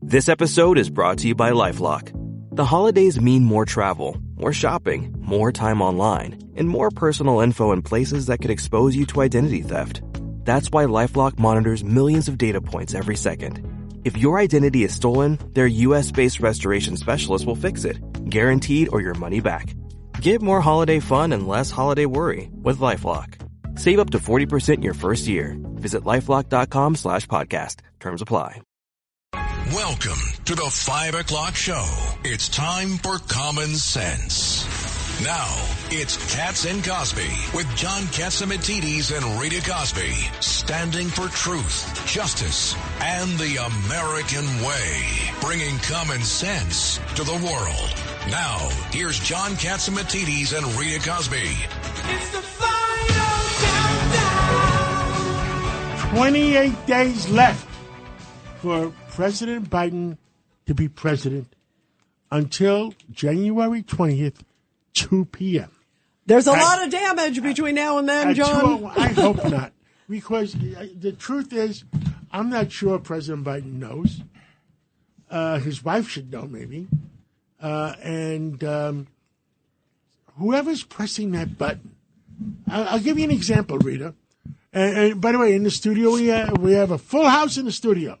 This episode is brought to you by LifeLock. The holidays mean more travel, more shopping, more time online, and more personal info in places that could expose you to identity theft. That's why LifeLock monitors millions of data points every second. If your identity is stolen, their US-based restoration specialist will fix it, guaranteed or your money back. Get more holiday fun and less holiday worry with LifeLock. Save up to 40% your first year. Visit LifeLock.com/podcast. Terms apply. Welcome to the 5 o'clock show. It's time for Common Sense. Now, it's Katz and Cosby with John Katzimatidis and Rita Cosby, standing for truth, justice, and the American way, bringing common sense to the world. Now, here's John Katzimatidis and Rita Cosby. It's the final countdown. 28 days left for President Biden to be president until January 20th, 2 p.m. There's a lot of damage between now and then, John. I hope not, because the truth is, I'm not sure President Biden knows. His wife should know, maybe. And whoever's pressing that button, I'll give you an example, Rita. And by the way, in the studio, we have a full house in the studio.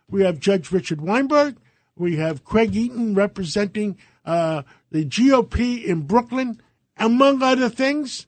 We have Judge Richard Weinberg. We have Craig Eaton representing the GOP in Brooklyn, among other things.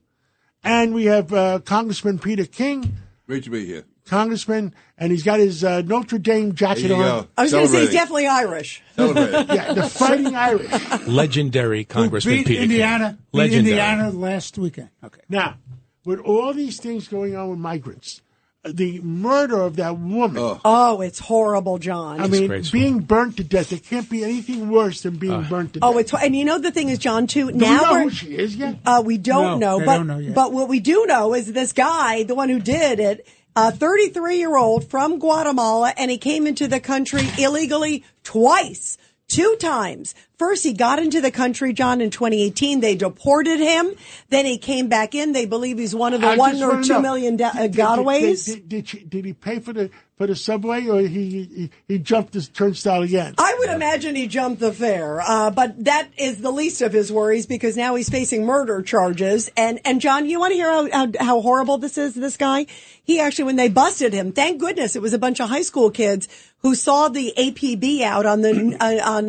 And we have Congressman Peter King. Great to be here. Congressman, and he's got his Notre Dame jacket on. Go. I was going to say he's definitely Irish. Yeah, the Fighting Irish. Legendary Congressman Peter King. Legendary. Indiana last weekend. Okay. Now, with all these things going on with migrants, the murder of that woman. Oh, it's horrible, John. I mean, being burnt to death. There can't be anything worse than being burnt to death. Oh, and you know the thing is, John, too. Do now we know who she is yet? We don't know. Don't know yet. But what we do know is this guy, the one who did it, a 33-year-old from Guatemala, and he came into the country illegally twice. 2 times. First, he got into the country, John, in 2018. They deported him. Then he came back in. They believe he's one of the 1 or 2 million gotaways. Did he pay for the subway, or he jumped his turnstile again? I would imagine he jumped the fare. But that is the least of his worries, because now he's facing murder charges. And John, you want to hear how horrible this is, this guy? He actually, when they busted him, thank goodness it was a bunch of high school kids who saw the APB out on the on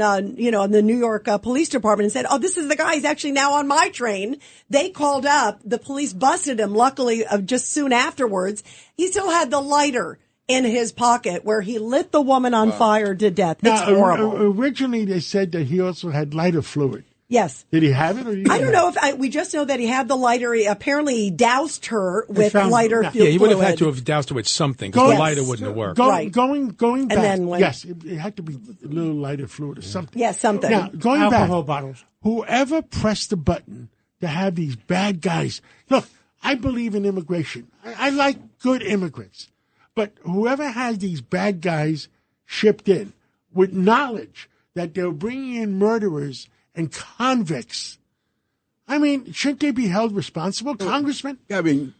the New York Police Department and said, "Oh, this is the guy. He's actually now on my train." They called up. The police busted him. Luckily, just soon afterwards, he still had the lighter in his pocket where he lit the woman on fire to death. It's horrible. Originally, they said that he also had lighter fluid. Yes. Did he have it? Or I don't know if we just know that he had the lighter. Apparently, he doused her with lighter fluid. Yeah, he would have had to have doused her with something, because the lighter wouldn't have worked. Going back. And then yes, it had to be a little lighter fluid or something. Yeah, something. Now, going Alcohol back, bottles. Whoever pressed the button to have these bad guys. Look, I believe in immigration. I like good immigrants. But whoever has these bad guys shipped in with knowledge that they're bringing in murderers and convicts, I mean, shouldn't they be held responsible, Congressman? Yeah, I mean,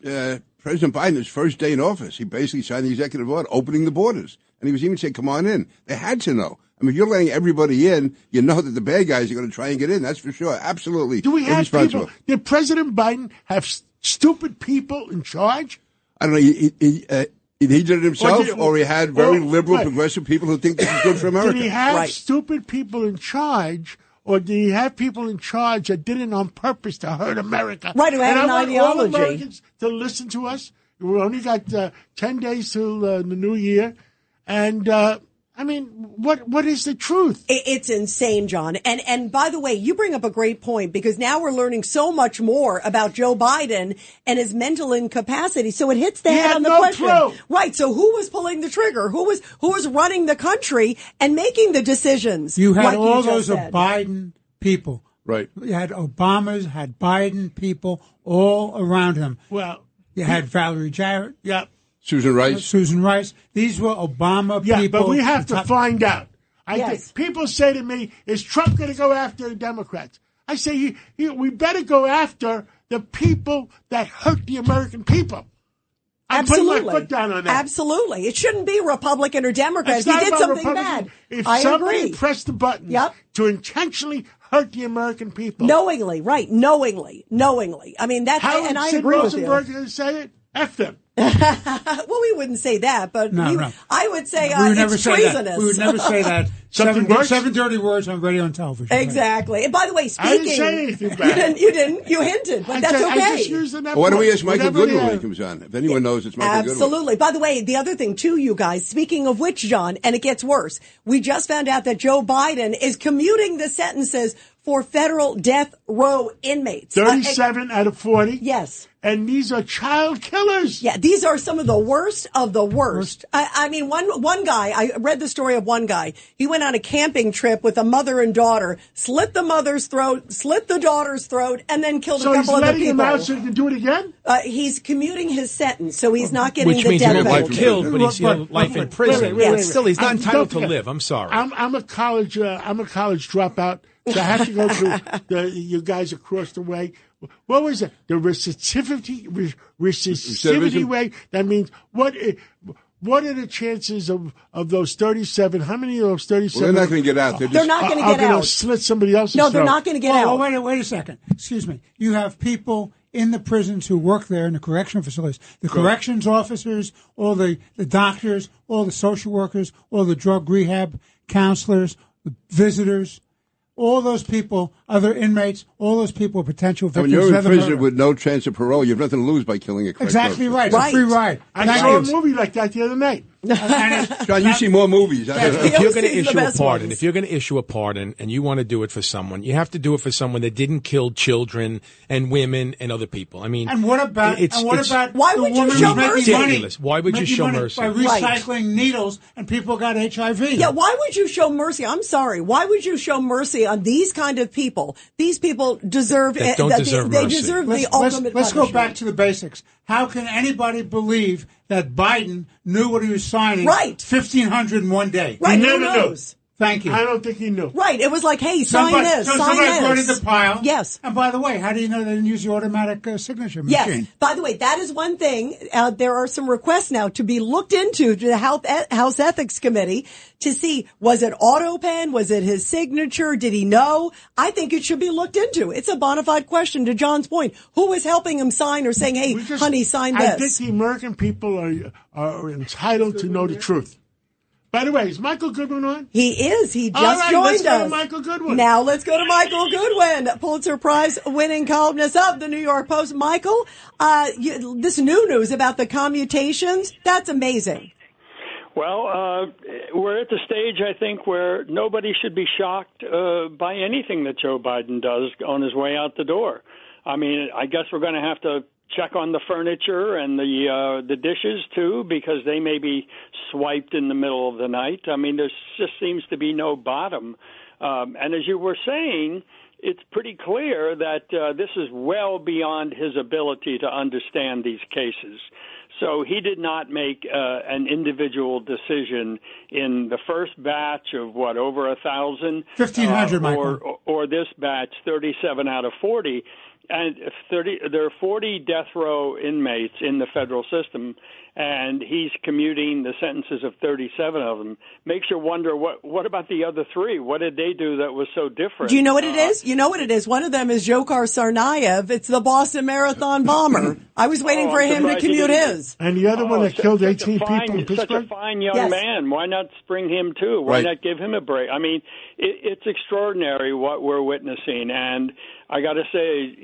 President Biden, his first day in office, he basically signed the executive order opening the borders. And he was even saying, come on in. They had to know. I mean, if you're letting everybody in, you know that the bad guys are going to try and get in. That's for sure. Absolutely. Do we have people? Did President Biden have stupid people in charge? I don't know. He did it himself, or he had very liberal, progressive people who think this is good for America. Did he have stupid people in charge? Or do you have people in charge that did it on purpose to hurt America? Right, who had an ideology. All Americans to listen to us. We only got 10 days till the new year. And, I mean, what is the truth? It's insane, John. And by the way, you bring up a great point, because now we're learning so much more about Joe Biden and his mental incapacity. So it hits the head on the question. Clue. Right. So who was pulling the trigger? Who was running the country and making the decisions? You had all those Biden people. Right. You had Obama's, had Biden people all around him. Well, you had Valerie Jarrett. Yeah. Susan Rice. These were Obama people. Yeah, but we have to find out. I think people say to me, is Trump going to go after the Democrats? I say, we better go after the people that hurt the American people. I'm putting my foot down on that. Absolutely. It shouldn't be Republican or Democrat. It's If he not did about something Republican. bad, If I somebody agree. pressed the button to intentionally hurt the American people. Knowingly, right. Knowingly. I mean, that, and I Sid agree with you. Rosenberg going to say it? F them. Well, we wouldn't say that, but I would say it's treasonous. We would never say that. Seven dirty words on radio and television. Exactly. And by the way, speaking, I didn't say anything bad. You didn't. You hinted, but that's okay. I just used why don't we ask Michael Goodwin when he comes on? If anyone knows, it's Michael Goodwin. Absolutely. By the way, the other thing too, you guys, speaking of which, John, and it gets worse. We just found out that Joe Biden is commuting the sentences for federal death row inmates. 37 out of 40. Yes. And these are child killers. Yeah, these are some of the worst of the worst. I mean, one guy, I read the story of one guy. He went on a camping trip with a mother and daughter, slit the mother's throat, slit the daughter's throat, and then killed a couple other people. So he's letting him out so he can do it again? He's commuting his sentence, so he's not getting the death penalty. Which means he's killed, but he's life in prison. Still, he's not entitled to live. I'm sorry. I'm a college dropout. So I have to go through you guys across the way. What was it? The recidivity rate? That means what are the chances of those 37? How many of those 37? Well, they're not going to get out. They're not going to get out. Are going to slit somebody else's throat. No, they're not going to get out. Wait a second. Excuse me. You have people in the prisons who work there in the correctional facilities. The corrections officers, all the doctors, all the social workers, all the drug rehab counselors, the visitors. All those people, other inmates, all those people are potential victims. When you're in prison with no chance of parole, you have nothing to lose by killing a correct Exactly right. It's a free ride. I saw a movie like that the other night. John, you see more movies. If you're going to issue a pardon, and you want to do it for someone, you have to do it for someone that didn't kill children and women and other people. I mean, and what about why would you show mercy? Why would you show mercy? By recycling needles and people got HIV. Yeah, why would you show mercy? I'm sorry. Why would you show mercy on these kind of people? These people deserve they deserve mercy. They deserve the ultimate Let's punishment. go back to the basics. How can anybody believe that Biden knew what he was signing? Right. 1,500 in one day. Right. He never knew. Thank you. I don't think he knew. Right. It was like, hey, sign this. Somebody brought in the pile. Yes. And by the way, how do you know they didn't use the automatic signature machine? Yes. By the way, that is one thing. There are some requests now to be looked into to the House Ethics Committee to see, was it auto pen? Was it his signature? Did he know? I think it should be looked into. It's a bona fide question to John's point. Who was helping him sign or saying, hey, honey, sign this? I think the American people are entitled to know the truth. By the way, is Michael Goodwin on? He is. He just joined us. Let's go to Michael Goodwin. Now let's go to Michael Goodwin, Pulitzer Prize winning columnist of the New York Post. Michael, this new news about the commutations, that's amazing. Well, we're at the stage, I think, where nobody should be shocked by anything that Joe Biden does on his way out the door. I mean, I guess we're going to have to check on the furniture and the dishes too, because they may be swiped in the middle of the night. I mean, there just seems to be no bottom. And as you were saying, it's pretty clear that this is well beyond his ability to understand these cases. So he did not make an individual decision in the first batch of over 1,000, 1,500, Michael, or this batch, 37 out of 40. And there are 40 death row inmates in the federal system, and he's commuting the sentences of 37 of them. Makes you wonder, what about the other three? What did they do that was so different? Do you know what it is? You know what it is? One of them is Dzhokhar Tsarnaev. It's the Boston Marathon bomber. I was waiting for him to commute his. And the other one that killed 18 people in Pittsburgh? Such a fine young man. Why not spring him too? Why not give him a break? I mean, it's extraordinary what we're witnessing, and I got to say,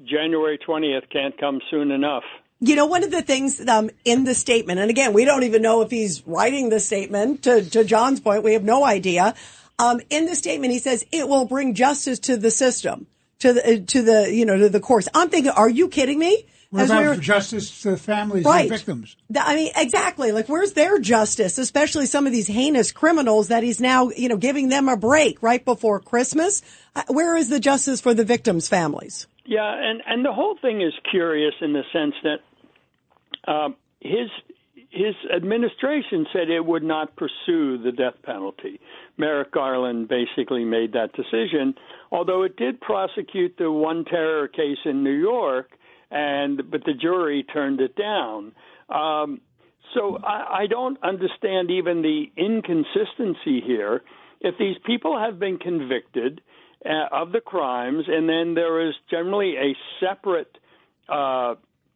January 20th can't come soon enough. You know, one of the things in the statement, and again, we don't even know if he's writing the statement, to John's point, we have no idea. In the statement, he says it will bring justice to the system, to the courts. I'm thinking, are you kidding me? What about justice to the families and victims? I mean, exactly. Like, where's their justice, especially some of these heinous criminals that he's now, giving them a break right before Christmas? Where is the justice for the victims' families? Yeah, and the whole thing is curious in the sense that his administration said it would not pursue the death penalty. Merrick Garland basically made that decision, although it did prosecute the one terror case in New York, but the jury turned it down. So I don't understand even the inconsistency here. If these people have been convicted of the crimes, and then there is generally a separate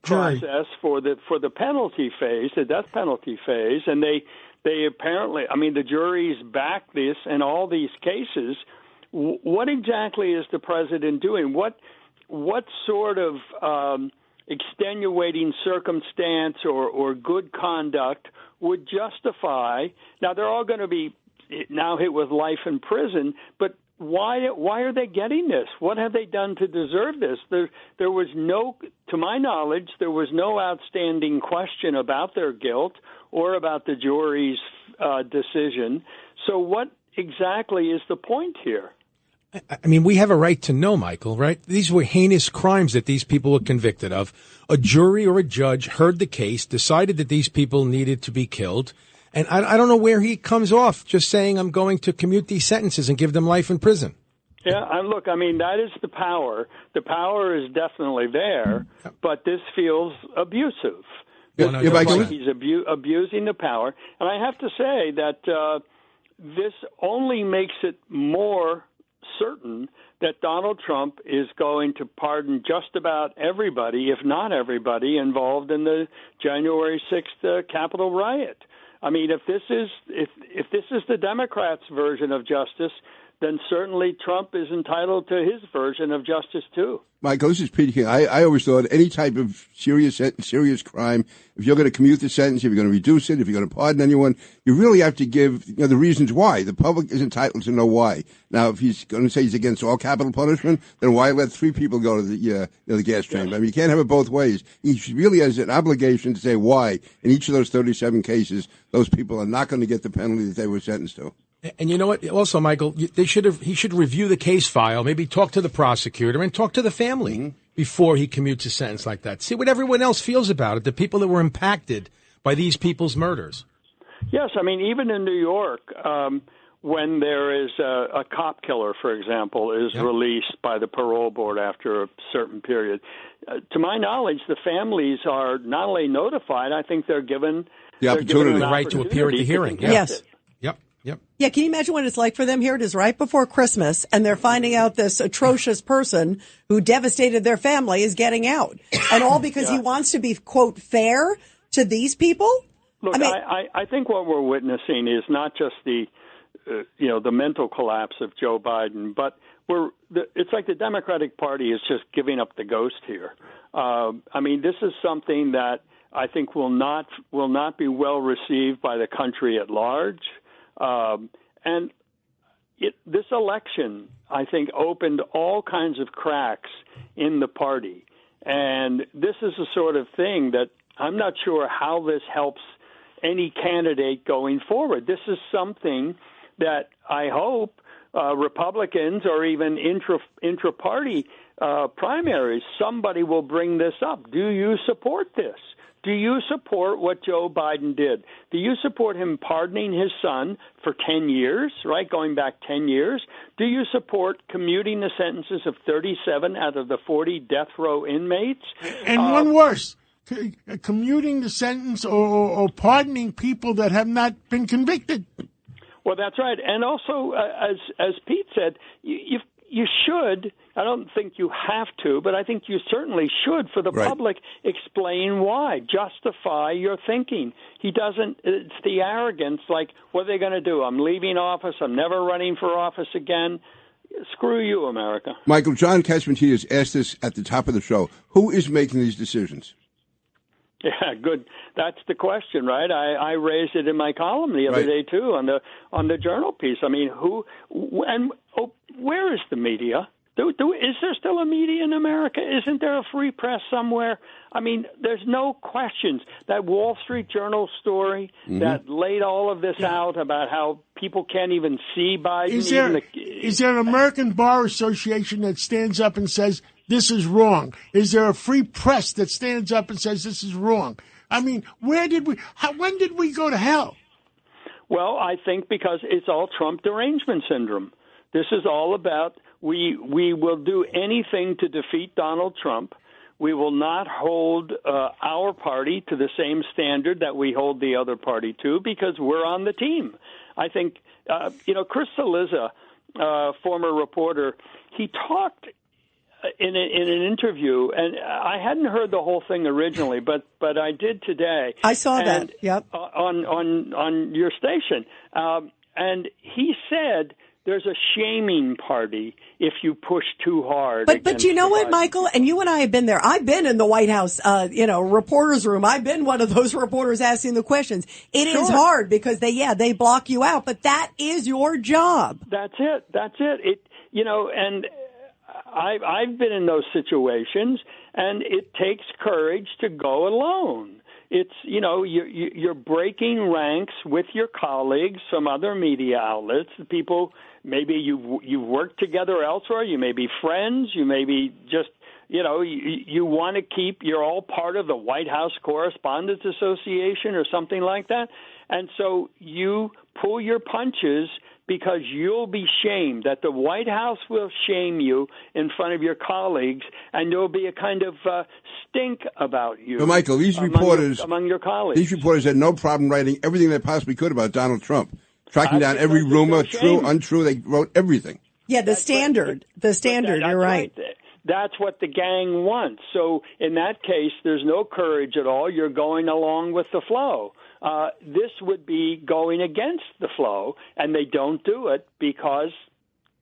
process for the penalty phase, the death penalty phase, and they apparently, I mean, the juries back this in all these cases. What exactly is the president doing? What sort of extenuating circumstance or good conduct would justify? Now, they're all going to be now hit with life in prison, but why are they getting this? What have they done to deserve this? There was no, to my knowledge, there was no outstanding question about their guilt or about the jury's decision. So what exactly is the point here? I mean, we have a right to know, Michael, right? These were heinous crimes that these people were convicted of. A jury or a judge heard the case, decided that these people needed to be killed. And I don't know where he comes off just saying I'm going to commute these sentences and give them life in prison. Yeah, look, I mean, that is the power. The power is definitely there, but this feels abusive. He's abusing the power. And I have to say that this only makes it more certain that Donald Trump is going to pardon just about everybody, if not everybody, involved in the January 6th Capitol riot. I mean, if this is the Democrats' version of justice, then certainly Trump is entitled to his version of justice too. Michael, this is Peter King. I always thought any type of serious crime, if you're going to commute the sentence, if you're going to reduce it, if you're going to pardon anyone, you really have to give the reasons why. The public is entitled to know why. Now, if he's going to say he's against all capital punishment, then why let 3 people go to the gas chamber? I mean, you can't have it both ways. He really has an obligation to say why in each of those 37 cases those people are not going to get the penalty that they were sentenced to. And you know what? Also, Michael, he should review the case file, maybe talk to the prosecutor and talk to the family before he commutes a sentence like that. See what everyone else feels about it, the people that were impacted by these people's murders. Yes, I mean, even in New York, when there is a cop killer, for example, is released by the parole board after a certain period, to my knowledge, the families are not only notified, I think they're given the right to appear at the hearing. Yes. Yep. Yeah, can you imagine what it's like for them here? It is right before Christmas, and they're finding out this atrocious person who devastated their family is getting out. And all because he wants to be, quote, fair to these people? Look, I think what we're witnessing is not just the mental collapse of Joe Biden, but it's like the Democratic Party is just giving up the ghost here. I mean, this is something that I think will not be well received by the country at large. And this election, I think, opened all kinds of cracks in the party. And this is the sort of thing that I'm not sure how this helps any candidate going forward. This is something that I hope Republicans or even intra-party primaries, somebody will bring this up. Do you support this? Do you support what Joe Biden did? Do you support him pardoning his son for 10 years, right, going back 10 years? Do you support commuting the sentences of 37 out of the 40 death row inmates? And one worse, commuting the sentence or pardoning people that have not been convicted. Well, that's right. And also, as Pete said, you should, I don't think you have to, but I think you certainly should, for the public, explain why, justify your thinking. He doesn't, it's the arrogance, like, what are they going to do? I'm leaving office, I'm never running for office again. Screw you, America. Michael, John Catsimatidis has asked this at the top of the show. Who is making these decisions? Yeah, good. That's the question, right? I raised it in my column the other day too on the Journal piece. I mean, where is the media? Is there still a media in America? Isn't there a free press somewhere? I mean, there's no questions. That Wall Street Journal story that laid all of this out about how people can't even see Biden. Is there an American Bar Association that stands up and says this is wrong? Is there a free press that stands up and says this is wrong? I mean, when did we go to hell? Well, I think because it's all Trump derangement syndrome. This is all about we will do anything to defeat Donald Trump. We will not hold our party to the same standard that we hold the other party to because we're on the team. I think, Chris Cillizza, former reporter, he talked in an interview, and I hadn't heard the whole thing originally, but I did today. I saw that. Yep. On your station, and he said there's a shaming party if you push too hard. But you know what, Michael? And you and I have been there. I've been in the White House, reporter's room. I've been one of those reporters asking the questions. It is hard because they block you out, but that is your job. That's it. And I've been in those situations, and it takes courage to go alone. It's, you're breaking ranks with your colleagues from other media outlets, people maybe you've worked together elsewhere, you may be friends, you may be just, you want to keep, you're all part of the White House Correspondents Association or something like that. And so you pull your punches because you'll be shamed, that the White House will shame you in front of your colleagues, and there'll be a kind of stink about you. But Michael, these reporters, among your colleagues. These reporters had no problem writing everything they possibly could about Donald Trump, tracking down every rumor, true, untrue. They wrote everything. Yeah, the standard. You're right. That's what the gang wants. So in that case, there's no courage at all. You're going along with the flow. This would be going against the flow, and they don't do it because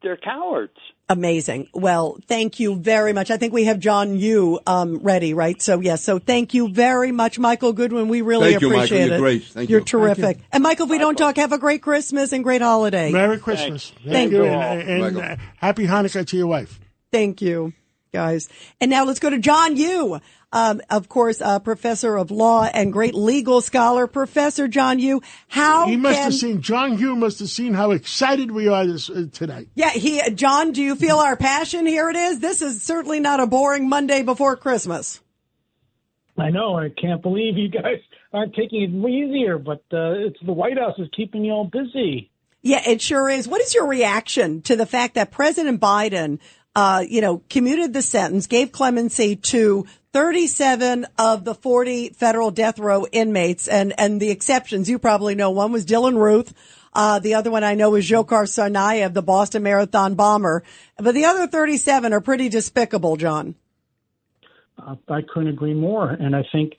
they're cowards. Amazing. Well, thank you very much. I think we have John Yoo ready, right? So, yes. So thank you very much, Michael Goodwin. We really appreciate it. You're great. Thank you. You're terrific. Thank you. And, Michael, if we don't talk, have a great Christmas and great holiday. Merry Christmas. Thank you. And happy Hanukkah to your wife. Thank you, guys. And now let's go to John Yoo. Of course, professor of law and great legal scholar, Professor John Yoo. John Yoo must have seen how excited we are today. Yeah, John, do you feel our passion? Here it is. This is certainly not a boring Monday before Christmas. I know. I can't believe you guys aren't taking it easier, but it's the White House is keeping you all busy. Yeah, it sure is. What is your reaction to the fact that President Biden, commuted the sentence, gave clemency to 37 of the 40 federal death row inmates, and the exceptions, you probably know. One was Dylan Ruth. The other one I know is Dzhokhar Tsarnaev, the Boston Marathon bomber. But the other 37 are pretty despicable, John. I couldn't agree more. And I think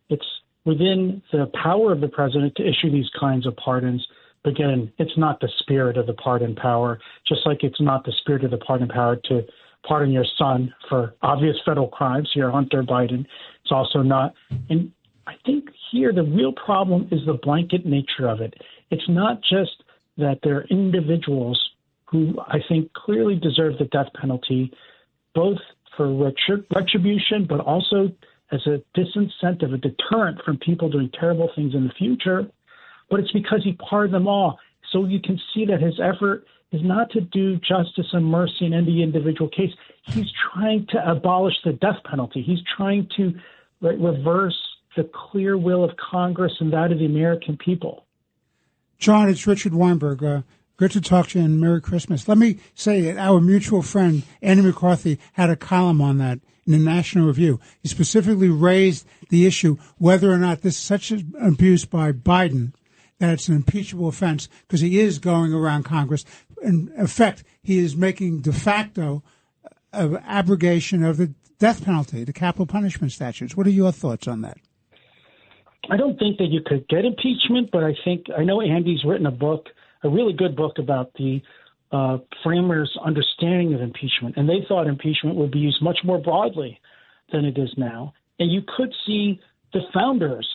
it's within the power of the president to issue these kinds of pardons. But again, it's not the spirit of the pardon power, just like it's not the spirit of the pardon power to pardon your son for obvious federal crimes here, Hunter Biden. It's also not. And I think here the real problem is the blanket nature of it. It's not just that there are individuals who I think clearly deserve the death penalty, both for retribution, but also as a disincentive, a deterrent from people doing terrible things in the future. But it's because he pardoned them all. So you can see that his effort is not to do justice and mercy in any individual case. He's trying to abolish the death penalty. He's trying to reverse the clear will of Congress and that of the American people. John, it's Richard Weinberg. Good to talk to you, and Merry Christmas. Let me say that our mutual friend, Andy McCarthy, had a column on that in the National Review. He specifically raised the issue whether or not this is such an abuse by Biden that it's an impeachable offense, because he is going around Congress. In effect, he is making de facto abrogation of the death penalty, the capital punishment statutes. What are your thoughts on that? I don't think that you could get impeachment, but I know Andy's written a book, a really good book about the framers' understanding of impeachment, and they thought impeachment would be used much more broadly than it is now. And you could see the founders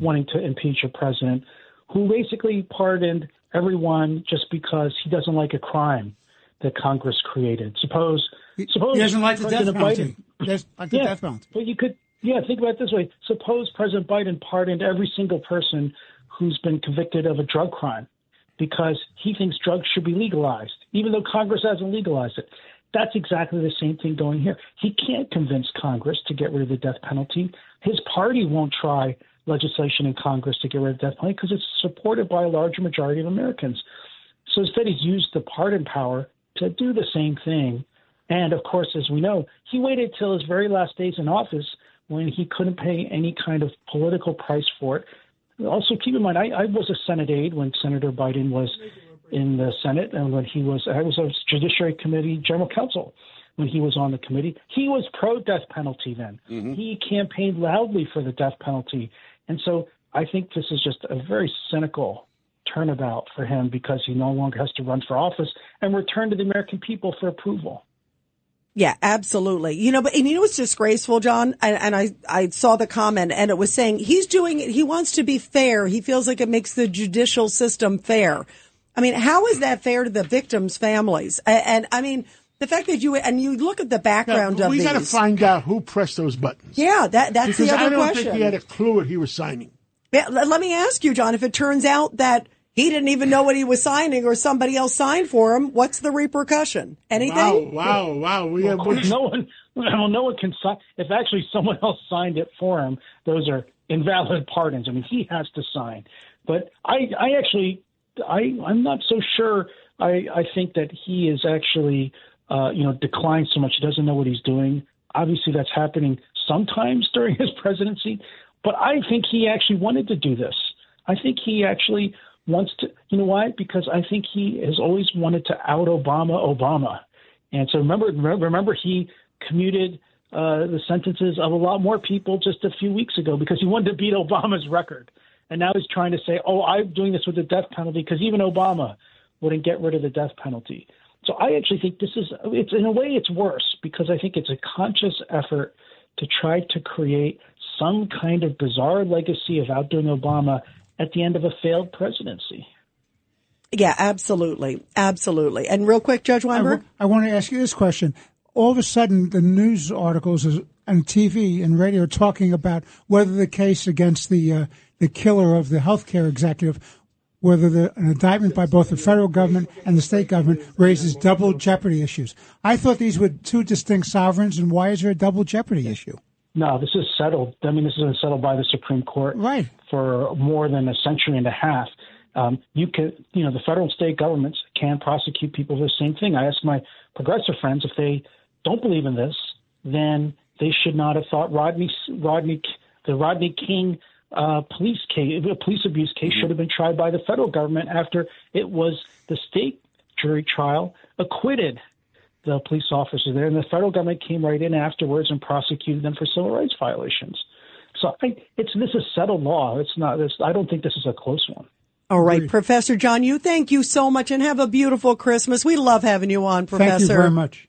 wanting to impeach a president who basically pardoned everyone just because he doesn't like a crime that Congress created. Suppose he doesn't like the death penalty. He doesn't like the death penalty. But you could, think about it this way. Suppose President Biden pardoned every single person who's been convicted of a drug crime because he thinks drugs should be legalized, even though Congress hasn't legalized it. That's exactly the same thing going here. He can't convince Congress to get rid of the death penalty. His party won't try legislation in Congress to get rid of death penalty because it's supported by a larger majority of Americans. So instead, he's used the pardon power to do the same thing And, of course, as we know, he waited till his very last days in office when he couldn't pay any kind of political price for it. Also, keep in mind, I was a Senate aide when Senator Biden was in the Senate, and when I was a Judiciary Committee General Counsel when he was on the committee. He was pro-death penalty then. Mm-hmm. He campaigned loudly for the death penalty. And so I think this is just a very cynical turnabout for him because he no longer has to run for office and return to the American people for approval. Yeah, absolutely. But what's disgraceful, John? And I saw the comment, and it was saying he's doing it. He wants to be fair. He feels like it makes the judicial system fair. I mean, how is that fair to the victims' families? And I mean, the fact that you look at the background of these. We got to find out who pressed those buttons. Yeah, that's because the other question. I don't think he had a clue what he was signing. Yeah, let me ask you, John, if it turns out that he didn't even know what he was signing or somebody else signed for him, what's the repercussion? Anything? Wow. No one can sign. If actually someone else signed it for him, those are invalid pardons. I mean, he has to sign. But I'm not so sure. I think that he is actually, declined so much. He doesn't know what he's doing. Obviously, that's happening sometimes during his presidency. But I think he actually wanted to do this. I think he actually wants to. You know why? Because I think he has always wanted to out Obama. And so remember he commuted the sentences of a lot more people just a few weeks ago because he wanted to beat Obama's record. And now he's trying to say, I'm doing this with the death penalty because even Obama wouldn't get rid of the death penalty. So I actually think it's in a way it's worse because I think it's a conscious effort to try to create some kind of bizarre legacy of outdoing Obama at the end of a failed presidency. Yeah, absolutely. Absolutely. And real quick, Judge Weinberg? I want to ask you this question. All of a sudden, the news articles and TV and radio are talking about whether the case against the killer of the healthcare executive, whether an indictment by both the federal government and the state government raises double jeopardy issues. I thought these were two distinct sovereigns, and why is there a double jeopardy issue? No, this is settled. I mean, this has been settled by the Supreme Court for more than a century and a half. The federal and state governments can prosecute people for the same thing. I ask my progressive friends if they don't believe in this, then they should not have thought the Rodney King police abuse case should have been tried by the federal government after it was the state jury trial acquitted the police officer there, and the federal government came right in afterwards and prosecuted them for civil rights violations. So this is settled law. It's not. I don't think this is a close one. All right, Professor John, thank you so much, and have a beautiful Christmas. We love having you on, Professor. Thank you very much.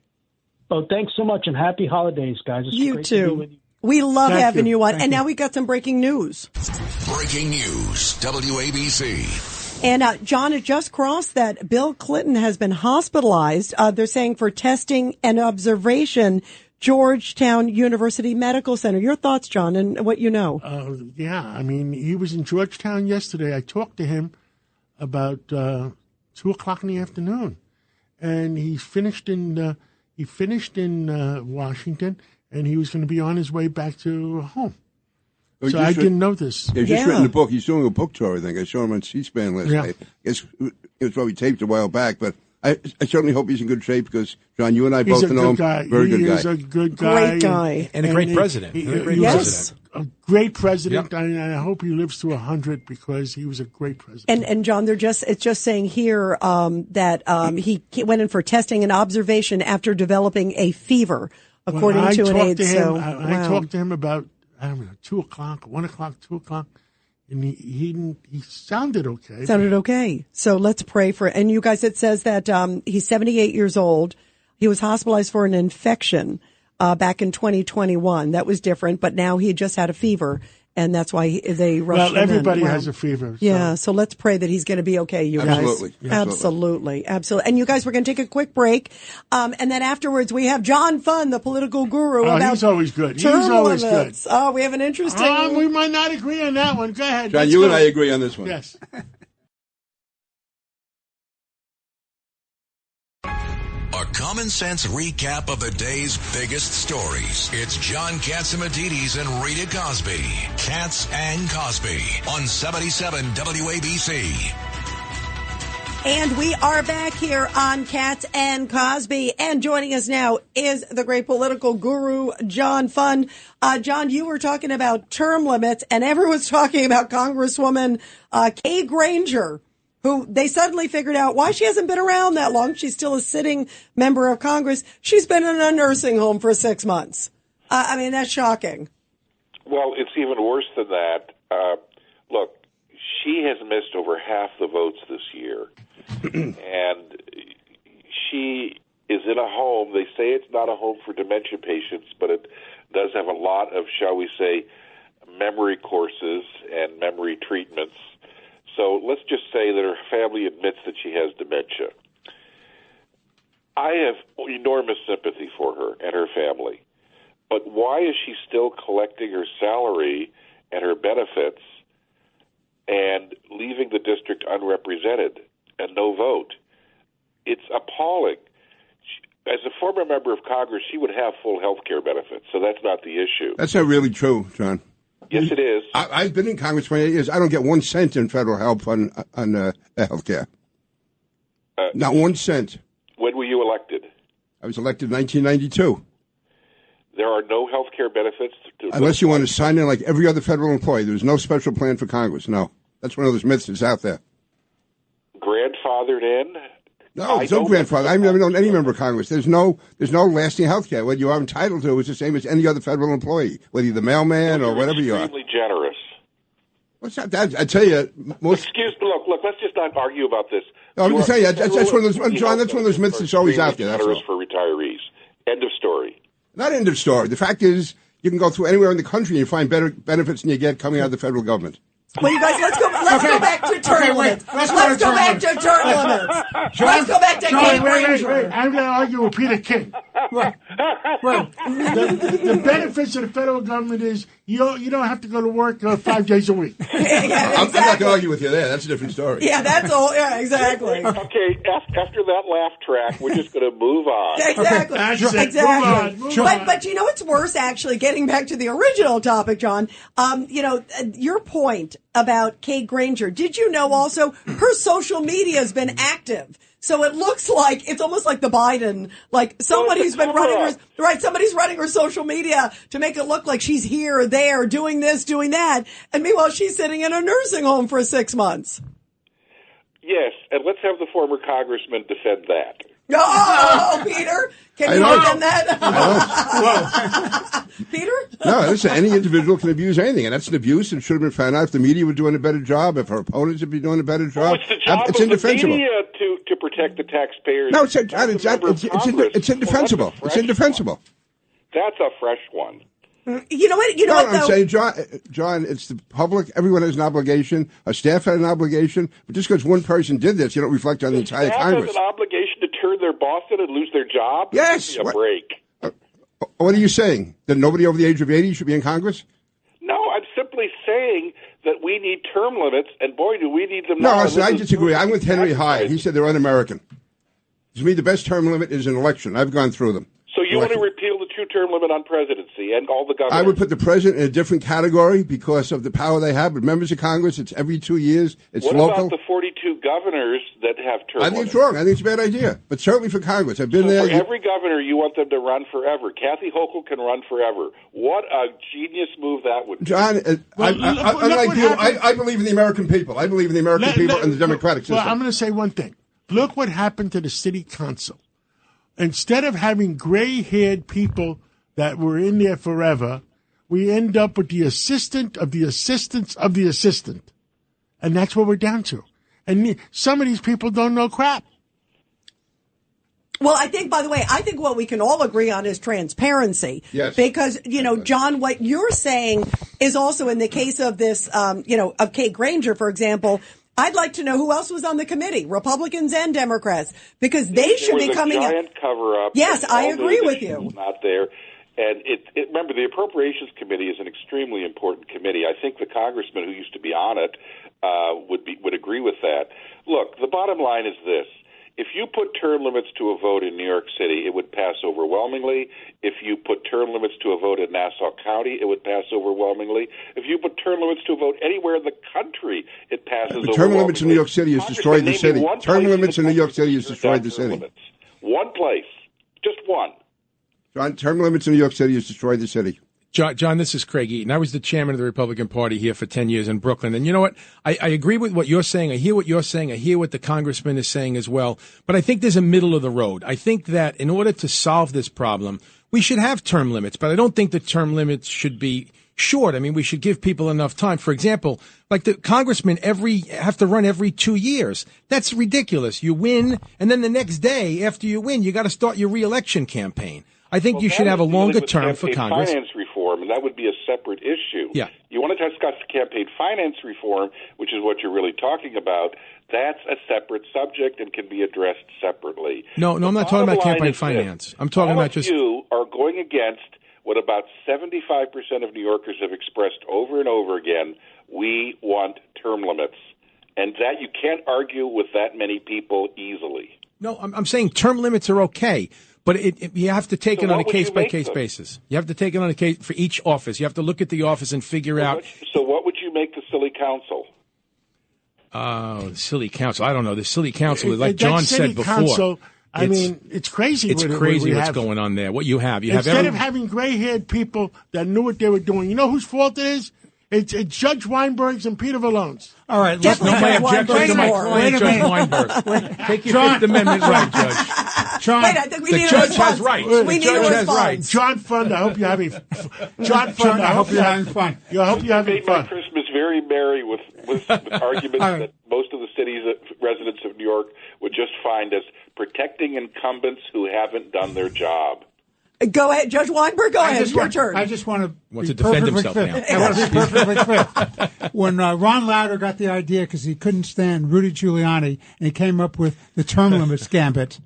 Oh, thanks so much, and happy holidays, guys. It's you great too. To be with you. We love having you on. And now we got some breaking news. Breaking news, WABC. And, John, it just crossed that Bill Clinton has been hospitalized. They're saying for testing and observation, Georgetown University Medical Center. Your thoughts, John, and what you know? Yeah, I mean, he was in Georgetown yesterday. I talked to him about 2:00 in the afternoon, and he finished in Washington, and he was going to be on his way back to home. So I didn't know this. Yeah, just written a book. He's doing a book tour, I think. I saw him on C-SPAN last night. It was probably taped a while back, but I certainly hope he's in good shape because, John, you and I both know him. Very good guy. He's a good guy. Great guy. And a great president. Yes. A great president, and I hope he lives to 100 because he was a great president. And John, it's just saying here that he went in for testing and observation after developing a fever, according to an aide. I talked to him about 2:00, 1:00, 2:00, and he sounded okay. Sounded okay. So let's pray for it. And you guys, it says that he's 78 years old. He was hospitalized for an infection back in 2021. That was different, but now he just had a fever, and that's why they rushed him in. Everybody has a fever. So. Yeah, so let's pray that he's going to be okay, you guys. Absolutely. And you guys, we're going to take a quick break, and then afterwards we have John Fun, the political guru. He's always good. He's always good. Oh, we have an interesting... we might not agree on that one. Go ahead. John, and I agree on this one. Yes. A common sense recap of the day's biggest stories. It's John Catsimatidis and Rita Cosby. Katz and Cosby on 77 WABC. And we are back here on Katz and Cosby. And joining us now is the great political guru, John Funn. John, you were talking about term limits, and everyone's talking about Congresswoman Kay Granger, who they suddenly figured out why she hasn't been around that long. She's still a sitting member of Congress. She's been in a nursing home for 6 months. I mean, that's shocking. Well, it's even worse than that. Look, she has missed over half the votes this year. And she is in a home. They say it's not a home for dementia patients, but it does have a lot of, shall we say, memory courses and memory treatments. So let's just say that her family admits that she has dementia. I have enormous sympathy for her and her family. But why is she still collecting her salary and her benefits and leaving the district unrepresented and no vote? It's appalling. As a former member of Congress, she would have full health care benefits, so that's not the issue. That's not really true, John. Yes, it is. I've been in Congress 28 years. I don't get 1 cent in federal help on health care. Not 1 cent. When were you elected? I was elected in 1992. There are no health care benefits? Unless you want to sign in like every other federal employee. There's no special plan for Congress. No. That's one of those myths that's out there. Grandfathered in? No, there's no grandfather. I've never known any member of Congress. There's no lasting health care. What you are entitled to is the same as any other federal employee, whether you're the mailman or whatever you are. Extremely generous. What's that? I tell you, most. Excuse me. Look. Let's just not argue about this. No, I'm going to tell you, that's one of those, John. That's one of those myths that's always out there. That's all. For retirees. End of story. Not end of story. The fact is, you can go through anywhere in the country and you find better benefits than you get coming out of the federal government. Well, you guys, let's go back to term limits. Let's go back to term limits. Let's go back to Kay Granger. Wait. I'm going to argue with Peter King. Right. The benefits of the federal government is you don't have to go to work 5 days a week. Yeah, exactly. I'm not going to argue with you there. That's a different story. Yeah, that's all. Yeah, exactly. Okay, after that laugh track, we're just going to move on. Exactly. Okay. Exactly. Move on. But you know what's worse, actually, getting back to the original topic, John, your point about Kay Granger. Did you know also her social media has been active? So it looks like it's almost like the Biden, like somebody's been running somebody's running her social media to make it look like she's here or there, doing this, doing that. And meanwhile, she's sitting in a nursing home for 6 months. Yes, and let's have the former congressman defend that. Oh, Peter, can you defend that? Peter? No, listen, any individual can abuse anything, and that's an abuse and should have been found out if the media were doing a better job, if her opponents would be doing a better job. It's the job it's of indefensible. the media to protect the taxpayers. No, it's indefensible. It's indefensible. That's a fresh one. You know what? I'm saying, John, it's the public. Everyone has an obligation. Our staff had an obligation. But just because one person did this, you don't reflect on the entire Congress. Staff has an obligation to turn their boss in and lose their job? Yes. Give me a break. What are you saying? That nobody over the age of 80 should be in Congress? No, I'm simply saying that we need term limits, and boy, do we need them No, now. listen, I disagree. I'm with Henry Hyde. He said they're un-American. To me, the best term limit is an election. I've gone through them. So you want to repeal the 2-term limit on presidency and all the governors? I would put the president in a different category because of the power they have. But members of Congress, it's every 2 years. It's what local. What about the 42 governors that have term limits? I think it's wrong. I think it's a bad idea. But certainly for Congress. I've been there. For every governor, you want them to run forever. Kathy Hochul can run forever. What a genius move that would be. John, unlike you, I believe in the American people. I believe in the American people and the democratic system. Well, I'm going to say one thing. Look what happened to the city council. Instead of having gray-haired people that were in there forever, we end up with the assistant of the assistants of the assistant. And that's what we're down to. And some of these people don't know crap. Well, I think, by the way, what we can all agree on is transparency. Yes. Because, John, what you're saying is also in the case of this, of Kay Granger, for example, I'd like to know who else was on the committee, Republicans and Democrats, because they should be coming up. It was a giant cover-up. Yes, I agree with you. Not there. And remember, the Appropriations Committee is an extremely important committee. I think the congressman who used to be on it would agree with that. Look, the bottom line is this. if you put term limits to a vote in New York City, it would pass overwhelmingly. If you put term limits to a vote in Nassau County, it would pass overwhelmingly. If you put term limits to a vote anywhere in the country, it passes overwhelmingly. Term limits in New York City has destroyed the city. Term limits in New York City has destroyed the city. One place. Just one. John, term limits in New York City has destroyed the city. John, this is Craig Eaton. I was the chairman of the Republican Party here for 10 years in Brooklyn. And you know what? I agree with what you're saying. I hear what you're saying. I hear what the congressman is saying as well. But I think there's a middle of the road. I think that in order to solve this problem, we should have term limits. But I don't think the term limits should be short. I mean, we should give people enough time. For example, like the congressmen have to run every 2 years. That's ridiculous. You win, and then the next day after you win, you got to start your reelection campaign. I think you should have a longer term for Congress. Finance reform, and that would be a separate issue. Yeah. You want to discuss campaign finance reform, which is what you're really talking about. That's a separate subject and can be addressed separately. No, I'm not talking about campaign finance. I'm talking about just. You are going against what about 75% of New Yorkers have expressed over and over again. We want term limits, and that you can't argue with that many people easily. No, I'm saying term limits are okay. But you have to take it on a case-by-case basis. You have to take it on a case for each office. You have to look at the office and figure out. So what would you make the silly council? The silly council. I don't know. The silly council, like John said before. Council, I mean, it's crazy. It's crazy what's going on there. What you have. Instead of having gray-haired people that knew what they were doing, you know whose fault it is? It's Judge Weinberg's and Peter Vallone's. All right, let's make my objection to my client, Judge Weinberg. Take your Fifth Amendment right, Judge. John, wait, I think we need the judge has rights. We need a response. John Fund, I hope you're having fun. I hope you're having fun. I hope you're having fun. My Christmas very merry with arguments that most of the city's residents of New York would just find as protecting incumbents who haven't done their job. Go ahead, Judge Weinberg. Go ahead. Your turn. I just want to defend himself clear. now. I want to be perfectly clear. When Ron Lauder got the idea because he couldn't stand Rudy Giuliani, and he came up with the term limits gambit,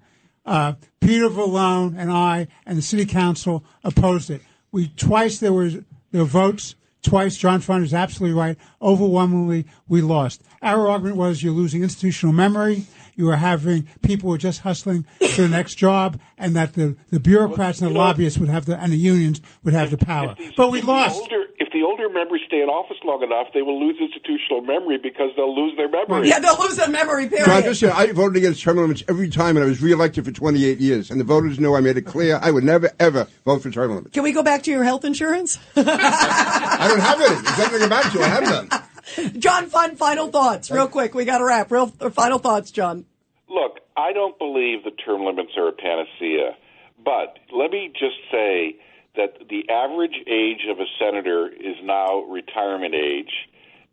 Peter Vallone and I and the city council opposed it. There were votes. Twice, John Fund is absolutely right. Overwhelmingly, we lost. Our argument was you're losing institutional memory. You are having people who are just hustling for the next job, and that the bureaucrats and the lobbyists would have and the unions would have the power. But we lost. If the older members stay in office long enough, they will lose institutional memory because they'll lose their memory. Yeah, they'll lose their memory, period. John, just I voted against term limits every time, and I was reelected for 28 years. And the voters knew I made it clear I would never, ever vote for term limits. Can we go back to your health insurance? I don't have any. There's nothing to go back to. I have none. John Fund, final thoughts. Real quick. We got to wrap. Final thoughts, John. Look, I don't believe the term limits are a panacea, but let me just say that the average age of a senator is now retirement age,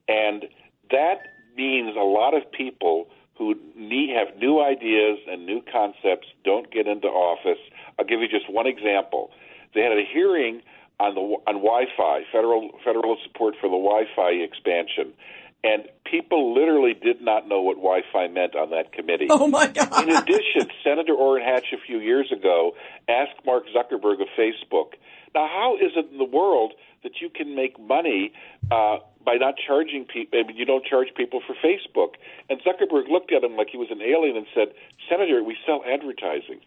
and that means a lot of people who have new ideas and new concepts don't get into office. I'll give you just one example. They had a hearing on Wi-Fi, federal support for the Wi-Fi expansion. And people literally did not know what Wi-Fi meant on that committee. Oh, my God. In addition, Senator Orrin Hatch a few years ago asked Mark Zuckerberg of Facebook, now how is it in the world that you can make money by not charging people? I mean, you don't charge people for Facebook. And Zuckerberg looked at him like he was an alien and said, Senator, we sell advertising.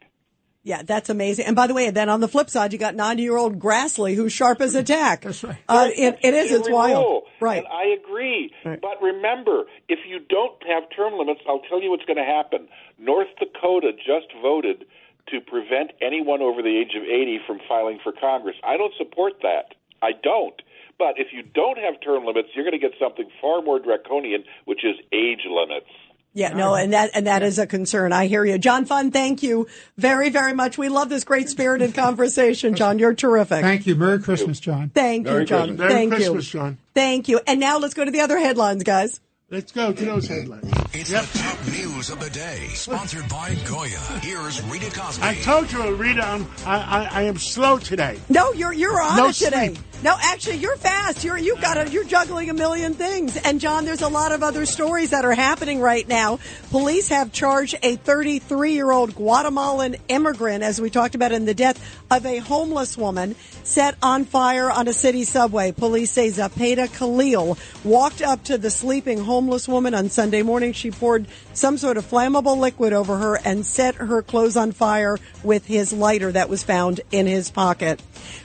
Yeah, that's amazing. And by the way, then on the flip side, you got 90-year-old Grassley, who's sharp as a tack. That's right. It's wild. Rule. Right. And I agree. Right. But remember, if you don't have term limits, I'll tell you what's going to happen. North Dakota just voted to prevent anyone over the age of 80 from filing for Congress. I don't support that. I don't. But if you don't have term limits, you're going to get something far more draconian, which is age limits. Yeah, no, and that is a concern. I hear you. John Fund, thank you very, very much. We love this great spirited conversation, John. You're terrific. Thank you. Merry Christmas, John. Thank you, John. Merry Christmas, John. Thank you. And now let's go to the other headlines, guys. Let's go to those headlines. It's the top news of the day, sponsored by Goya. Here's Rita Cosby. I told you, Rita, I am slow today. No, you're on it today. No, actually, you're fast. You're juggling a million things. And John, there's a lot of other stories that are happening right now. Police have charged a 33-year-old Guatemalan immigrant, as we talked about, in the death of a homeless woman set on fire on a city subway. Police say Zapata Khalil walked up to the sleeping homeless woman on Sunday morning. She poured some sort of flammable liquid over her and set her clothes on fire with his lighter that was found in his pocket.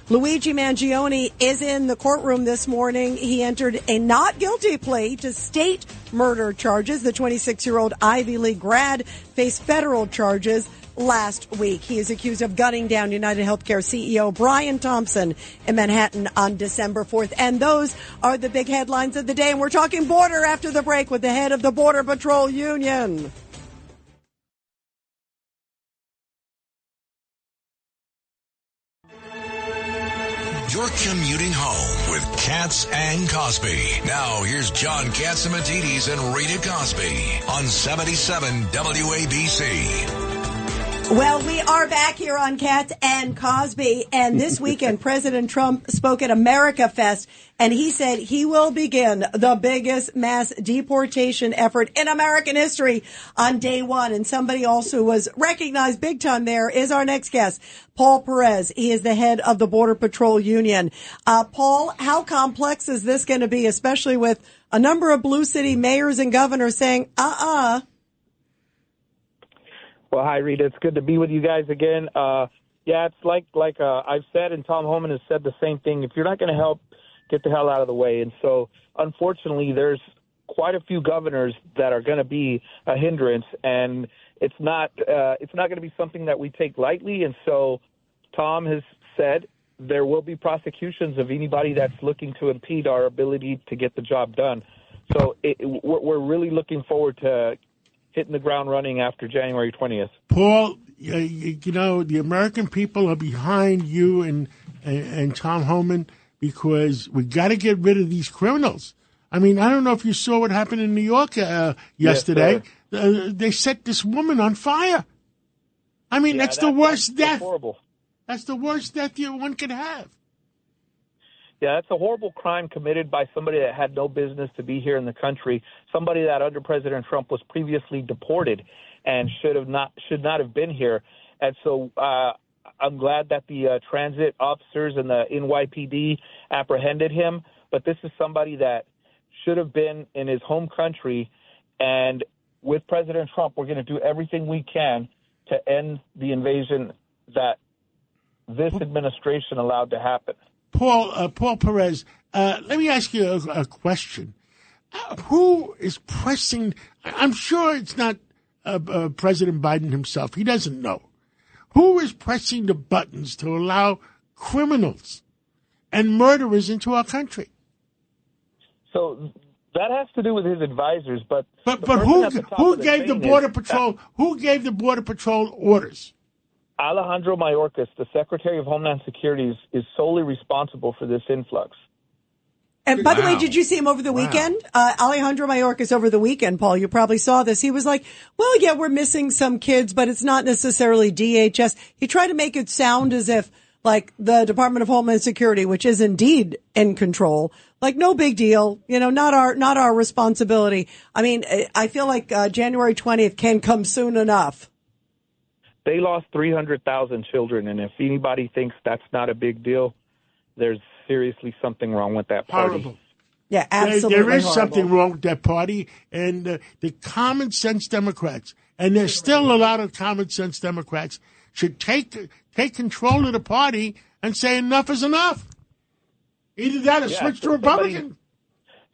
Luigi Mangione is in the courtroom this morning. He entered a not guilty plea to state murder charges. The 26-year-old Ivy League grad faced federal charges last week. He is accused of gunning down United Healthcare CEO Brian Thompson in Manhattan on December 4th. And those are the big headlines of the day. And we're talking border after the break with the head of the Border Patrol Union. You're commuting home with Katz and Cosby. Now, here's John Catsimatidis and Rita Cosby on 77 WABC. Well, we are back here on Katz and Cosby, and this weekend President Trump spoke at America Fest, and he said he will begin the biggest mass deportation effort in American history on day one. And somebody also who was recognized big time there is our next guest, Paul Perez. He is the head of the Border Patrol Union. Paul, how complex is this going to be, especially with a number of blue city mayors and governors saying, Well, hi, Rita. It's good to be with you guys again. Yeah, it's like I've said, and Tom Homan has said the same thing. If you're not going to help, get the hell out of the way. And so, unfortunately, there's quite a few governors that are going to be a hindrance, and it's not going to be something that we take lightly. And so, Tom has said there will be prosecutions of anybody that's looking to impede our ability to get the job done. So, we're really looking forward to hitting the ground running after January 20th. Paul, you know, the American people are behind you and Tom Homan because we got to get rid of these criminals. I mean, I don't know if you saw what happened in New York yesterday. Yes, they set this woman on fire. I mean, that's the worst death. That's horrible. That's the worst death one could have. Yeah, that's a horrible crime committed by somebody that had no business to be here in the country, somebody that under President Trump was previously deported and should not have been here. And so I'm glad that the transit officers and the NYPD apprehended him. But this is somebody that should have been in his home country. And with President Trump, we're going to do everything we can to end the invasion that this administration allowed to happen. Paul Perez, let me ask you a question. Who is pressing? I'm sure it's not President Biden himself. He doesn't know. Who is pressing the buttons to allow criminals and murderers into our country? So that has to do with his advisors. But who gave the Border Patrol? Who gave the Border Patrol orders? Alejandro Mayorkas, the Secretary of Homeland Security, is solely responsible for this influx. And by the way, did you see him over the weekend? Alejandro Mayorkas over the weekend, Paul, you probably saw this. He was like, well, yeah, we're missing some kids, but it's not necessarily DHS. He tried to make it sound as if, like, the Department of Homeland Security, which is indeed in control, like, no big deal, you know, not our responsibility. I mean, I feel like January 20th can come soon enough. They lost 300,000 children, and if anybody thinks that's not a big deal, there's seriously something wrong with that party. Horrible. Yeah, absolutely. There is horrible. something wrong with that party, and the common sense Democrats, and there's still a lot of common sense Democrats, should take control of the party and say enough is enough. Either that or switch to Republican.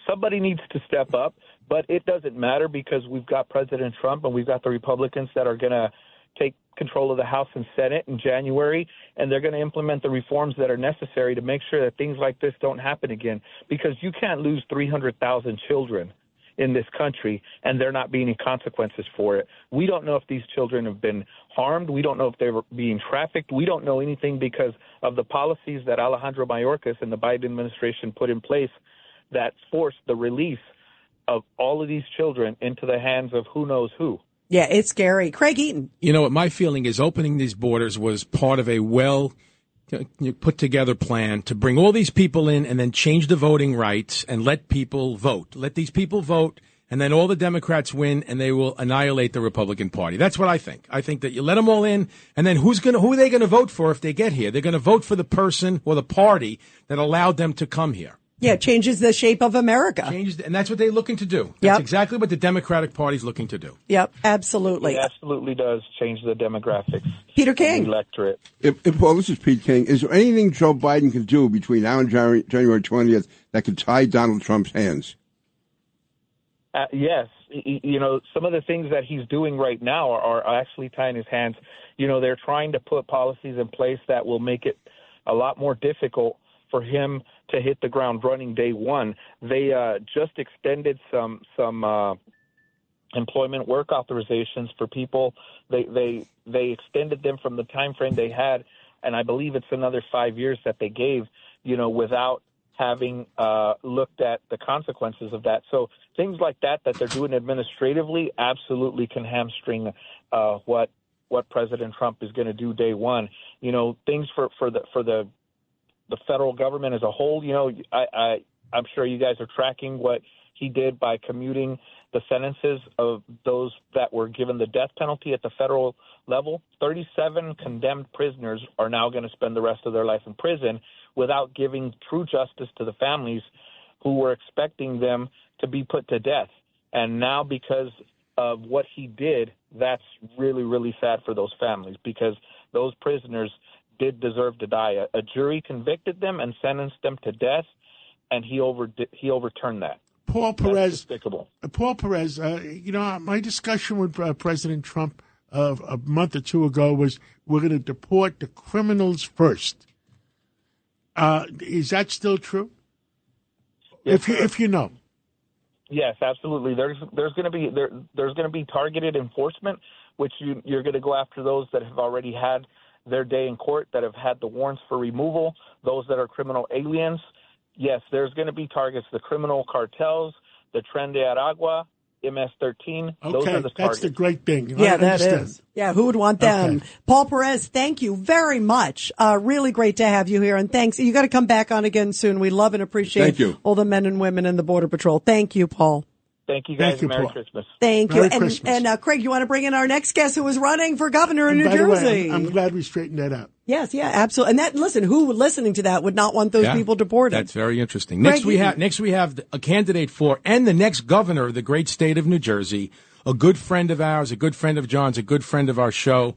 Somebody needs to step up, but it doesn't matter because we've got President Trump and we've got the Republicans that are going to take control of the House and Senate in January, and they're going to implement the reforms that are necessary to make sure that things like this don't happen again, because you can't lose 300,000 children in this country and there not being any consequences for it. We don't know if these children have been harmed. We don't know if they were being trafficked. We don't know anything because of the policies that Alejandro Mayorkas and the Biden administration put in place that forced the release of all of these children into the hands of who knows who. Yeah, it's scary. Craig Eaton. You know what my feeling is? Opening these borders was part of a you put together plan to bring all these people in and then change the voting rights and let people vote. Let these people vote, and then all the Democrats win, and they will annihilate the Republican Party. That's what I think. I think that you let them all in, and then who are they going to vote for if they get here? They're going to vote for the person or the party that allowed them to come here. Yeah, it changes the shape of America. And that's what they're looking to do. That's exactly what the Democratic Party is looking to do. Yep, absolutely. It absolutely does change the demographics. Peter King. The electorate. Paul, this is Pete King. Is there anything Joe Biden can do between now and January 20th that could tie Donald Trump's hands? Yes. Some of the things that he's doing right now are actually tying his hands. They're trying to put policies in place that will make it a lot more difficult for him to hit the ground running day one. They just extended some employment work authorizations for people. They extended them from the time frame they had, and I believe it's another 5 years that they gave, without having looked at the consequences of that. So things like that they're doing administratively absolutely can hamstring what President Trump is going to do day one. Things for the federal government as a whole. I'm sure you guys are tracking what he did by commuting the sentences of those that were given the death penalty at the federal level. 37 condemned prisoners are now going to spend the rest of their life in prison without giving true justice to the families who were expecting them to be put to death. And now, because of what he did, that's really, really sad for those families, because those prisoners did deserve to die. A jury convicted them and sentenced them to death, and he overturned that. Paul Perez. That's despicable. Paul Perez. My discussion with President Trump a month or two ago was we're going to deport the criminals first. Is that still true? Yes, if you know. Yes, absolutely. There's going to be targeted enforcement, which you're going to go after those that have already had their day in court, that have had the warrants for removal, those that are criminal aliens. Yes, there's going to be targets, the criminal cartels, the Tren de Aragua, MS-13. Okay, those are the targets. That's the great thing. Yeah, that is. Yeah, who would want them? Okay. Paul Perez, thank you very much. Really great to have you here, and thanks. You got to come back on again soon. We love and appreciate all the men and women in the Border Patrol. Thank you, Paul. Thank you, guys. Merry Christmas. Thank you. And Craig, you want to bring in our next guest who is running for governor in New Jersey? I'm glad we straightened that out. Yes, yeah, absolutely. And who listening to that would not want those people deported? That's very interesting. Next we have a candidate for and the next governor of the great state of New Jersey, a good friend of ours, a good friend of John's, a good friend of our show,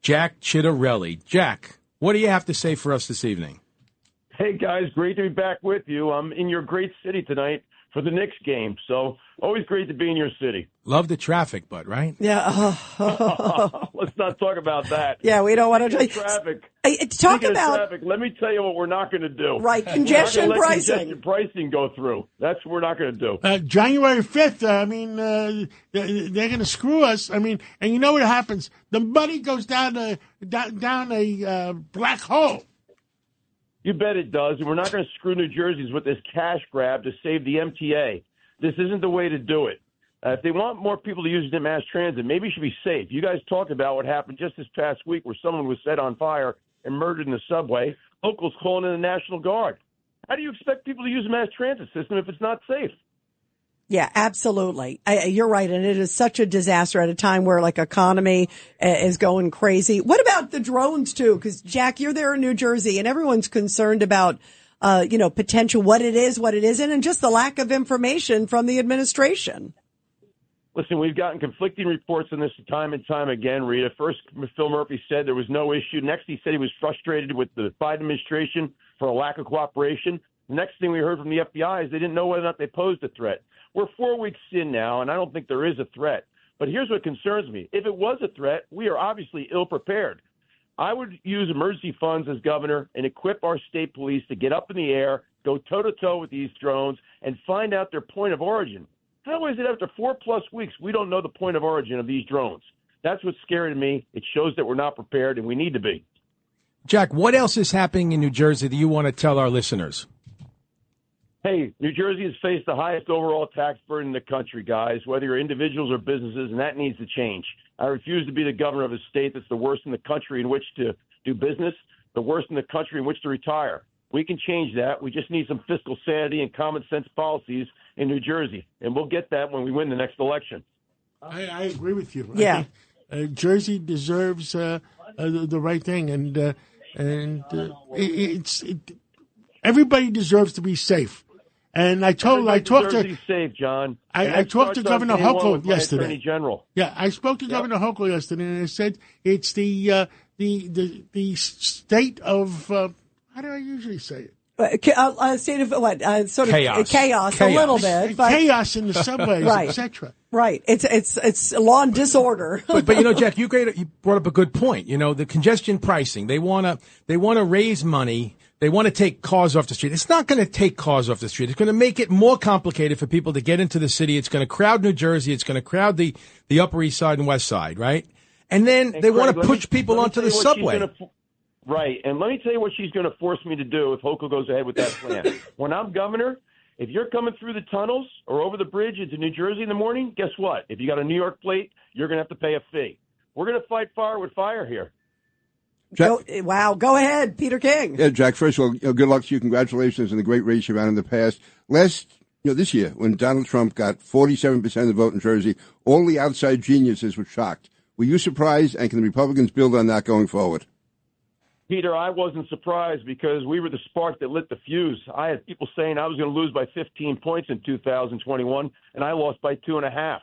Jack Ciattarelli. Jack, what do you have to say for us this evening? Hey guys, great to be back with you. I'm in your great city tonight for the Knicks game, so always great to be in your city. Love the traffic, but right? Yeah. Let's not talk about that. Yeah, we don't want to traffic. Talk about traffic. Let me tell you what we're not going to do. Right, congestion pricing. Congestion pricing go through. That's what we're not going to do. January 5th. They're going to screw us. And you know what happens? The money goes down a black hole. You bet it does. And we're not going to screw New Jerseyans with this cash grab to save the MTA. This isn't the way to do it. If they want more people to use the mass transit, maybe it should be safe. You guys talked about what happened just this past week where someone was set on fire and murdered in the subway. Locals calling in the National Guard. How do you expect people to use the mass transit system if it's not safe? Yeah, absolutely. You're right. And it is such a disaster at a time where economy is going crazy. What about the drones too? Because Jack, you're there in New Jersey and everyone's concerned about, potential, what it is, what it isn't, and just the lack of information from the administration. Listen, we've gotten conflicting reports on this time and time again, Rita. First, Phil Murphy said there was no issue. Next, he said he was frustrated with the Biden administration for a lack of cooperation. The next thing we heard from the FBI is they didn't know whether or not they posed a threat. We're 4 weeks in now, and I don't think there is a threat. But here's what concerns me. If it was a threat, we are obviously ill-prepared. I would use emergency funds as governor and equip our state police to get up in the air, go toe-to-toe with these drones, and find out their point of origin. How is it after 4+ weeks we don't know the point of origin of these drones? That's what's scary to me. It shows that we're not prepared, and we need to be. Jack, what else is happening in New Jersey that you want to tell our listeners? Hey, New Jersey has faced the highest overall tax burden in the country, guys, whether you're individuals or businesses, and that needs to change. I refuse to be the governor of a state that's the worst in the country in which to do business. the worst in the country in which to retire. We can change that. We just need some fiscal sanity and common sense policies in New Jersey, and we'll get that when we win the next election. I agree with you. Yeah. I think, Jersey deserves the right thing, and everybody deserves to be safe. And I talked to safe, John. I talked to Governor Hochul yesterday. Attorney General. Yeah, I spoke to Governor Hochul yesterday, and I said it's the state of how do I usually say it? State of what? Sort of Chaos. a little bit. But, chaos in the subways, right. etc. Right. It's law and disorder. but Jack, you brought up a good point. The congestion pricing. They want to raise money. They want to take cars off the street. It's not going to take cars off the street. It's going to make it more complicated for people to get into the city. It's going to crowd New Jersey. It's going to crowd the Upper East Side and West Side, right? And then they want to push people onto the subway. Right. And let me tell you what she's going to force me to do if Hochul goes ahead with that plan. When I'm governor, if you're coming through the tunnels or over the bridge into New Jersey in the morning, guess what? If you got a New York plate, you're going to have to pay a fee. We're going to fight fire with fire here. Go ahead, Peter King. Yeah, Jack, first of all, good luck to you. Congratulations on the great race you ran in the past. This year, when Donald Trump got 47% of the vote in Jersey, all the outside geniuses were shocked. Were you surprised, and can the Republicans build on that going forward? Peter, I wasn't surprised because we were the spark that lit the fuse. I had people saying I was going to lose by 15 points in 2021, and I lost by 2.5.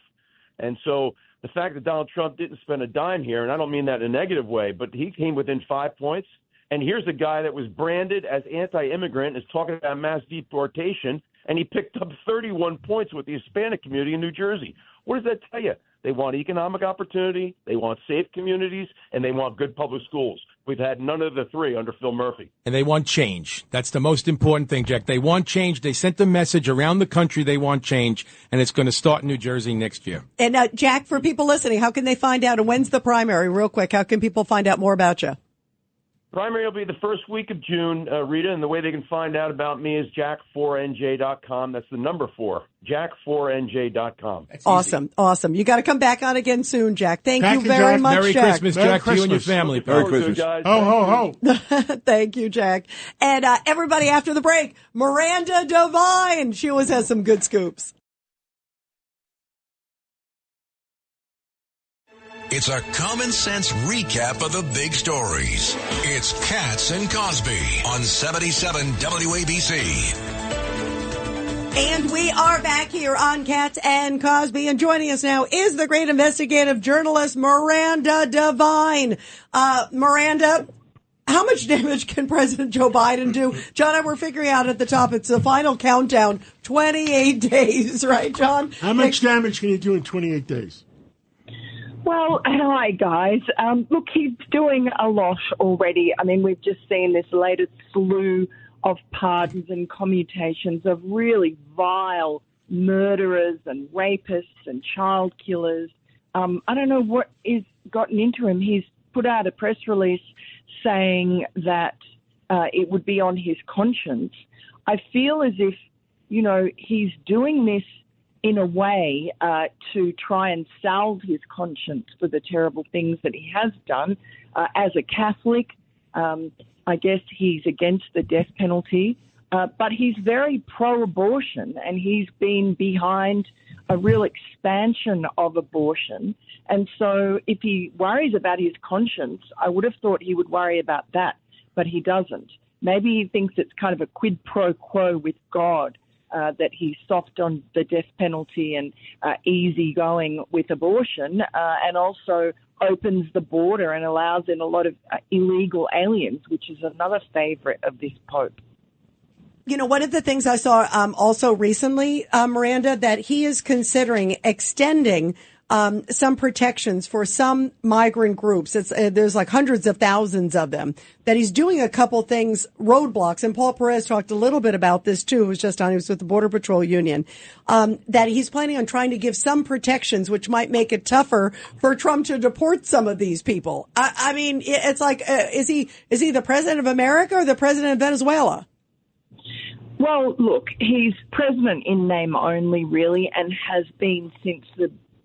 And so the fact that Donald Trump didn't spend a dime here, and I don't mean that in a negative way, but he came within 5 points. And here's a guy that was branded as anti-immigrant, is talking about mass deportation, and he picked up 31 points with the Hispanic community in New Jersey. What does that tell you? They want economic opportunity, they want safe communities, and they want good public schools. We've had none of the three under Phil Murphy. And they want change. That's the most important thing, Jack. They want change. They sent the message around the country they want change, and it's going to start in New Jersey next year. And, Jack, for people listening, how can they find out? And when's the primary? Real quick, how can people find out more about you? Primary will be the first week of June, Rita, and the way they can find out about me is jack4nj.com. That's the number 4, jack4nj.com. Awesome. You got to come back on again soon, Jack. Thank you very much, Merry Jack. Christmas, Jack, to you and your family. Merry Christmas. Guys. Ho, ho, ho. Thank you, Jack. And everybody, after the break, Miranda Devine. She always has some good scoops. It's a common sense recap of the big stories. It's Katz and Cosby on 77 WABC. And we are back here on Katz and Cosby. And joining us now is the great investigative journalist, Miranda Devine. Miranda, how much damage can President Joe Biden do? John and I were figuring out at the top, it's the final countdown, 28 days, right, John? How much damage can you do in 28 days? Well, hi, guys. Look, he's doing a lot already. I mean, we've just seen this latest slew of pardons and commutations of really vile murderers and rapists and child killers. I don't know what is gotten into him. He's put out a press release saying that it would be on his conscience. I feel as if, he's doing this in a way to try and salve his conscience for the terrible things that he has done. As a Catholic, I guess he's against the death penalty, but he's very pro-abortion, and he's been behind a real expansion of abortion. And so if he worries about his conscience, I would have thought he would worry about that, but he doesn't. Maybe he thinks it's kind of a quid pro quo with God, that he's soft on the death penalty and easy going with abortion, and also opens the border and allows in a lot of illegal aliens, which is another favorite of this Pope. One of the things I saw also recently, Miranda, that he is considering extending some protections for some migrant groups. There's like hundreds of thousands of them, that he's doing a couple things, roadblocks. And Paul Perez talked a little bit about this too. He was with the Border Patrol Union, that he's planning on trying to give some protections, which might make it tougher for Trump to deport some of these people. I mean, it's like, is he the president of America or the president of Venezuela? Well, look, he's president in name only, really, and has been since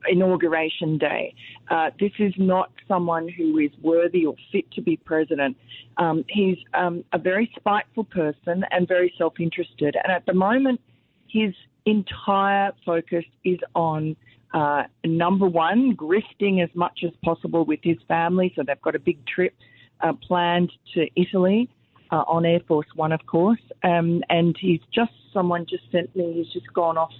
inauguration day. This is not someone who is worthy or fit to be president. He's a very spiteful person and very self-interested. And at the moment, his entire focus is on, number one, grifting as much as possible with his family. So they've got a big trip planned to Italy on Air Force One, of course. And someone just sent me, he's just gone off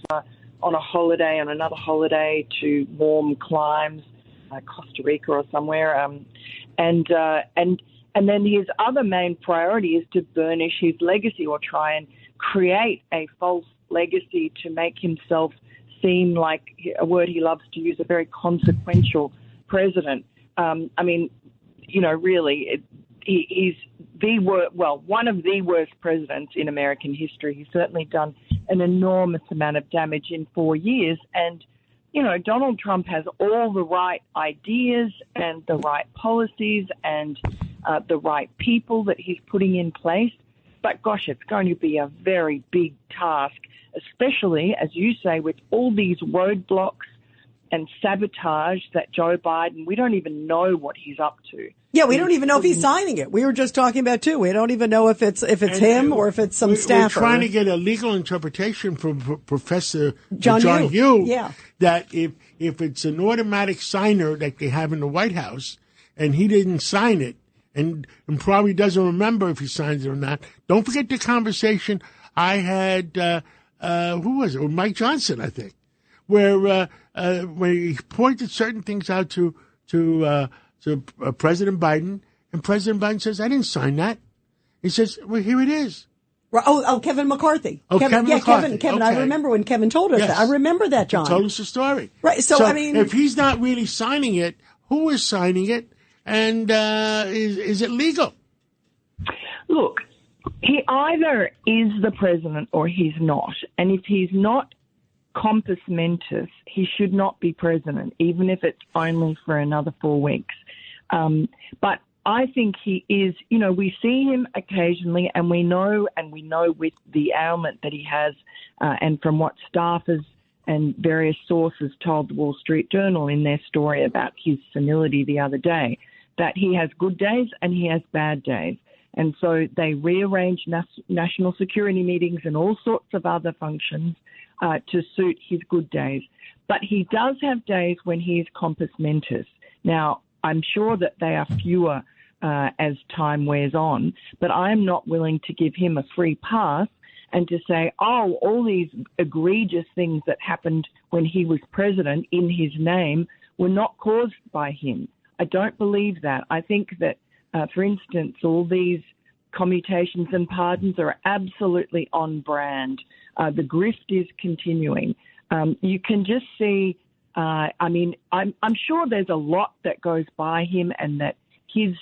on another holiday to warm climes, Costa Rica or somewhere. And then his other main priority is to burnish his legacy or try and create a false legacy to make himself seem like, a word he loves to use, a very consequential president. Really, he's one of the worst presidents in American history. He's certainly done an enormous amount of damage in 4 years. And, Donald Trump has all the right ideas and the right policies and the right people that he's putting in place. But, gosh, it's going to be a very big task, especially, as you say, with all these roadblocks and sabotage that Joe Biden, we don't even know what he's up to. Yeah, we don't even know if he's signing it. We were just talking about, too. We don't even know if it's him or if it's some staffer. We're trying to get a legal interpretation from Professor John Yoo that if it's an automatic signer like they have in the White House and he didn't sign it and probably doesn't remember if he signs it or not, don't forget the conversation I had, who was it? Mike Johnson, I think, where he pointed certain things out to President Biden, and President Biden says, "I didn't sign that." He says, "Well, here it is." Kevin McCarthy. Kevin McCarthy. Kevin. Okay. I remember when Kevin told us that. I remember that, John. He told us the story. Right. So I mean, if he's not really signing it, who is signing it, and is it legal? Look, he either is the president or he's not, and if he's not compos mentis, he should not be president, even if it's only for another 4 weeks. But I think he is, we see him occasionally and we know with the ailment that he has, and from what staffers and various sources told the Wall Street Journal in their story about his senility the other day, that he has good days and he has bad days. And so they rearrange national security meetings and all sorts of other functions to suit his good days. But he does have days when he is compos mentis. Now, I'm sure that they are fewer as time wears on, but I am not willing to give him a free pass and to say, all these egregious things that happened when he was president in his name were not caused by him. I don't believe that. I think that, for instance, all these commutations and pardons are absolutely on brand. The grift is continuing. You can just see, I'm sure there's a lot that goes by him and that his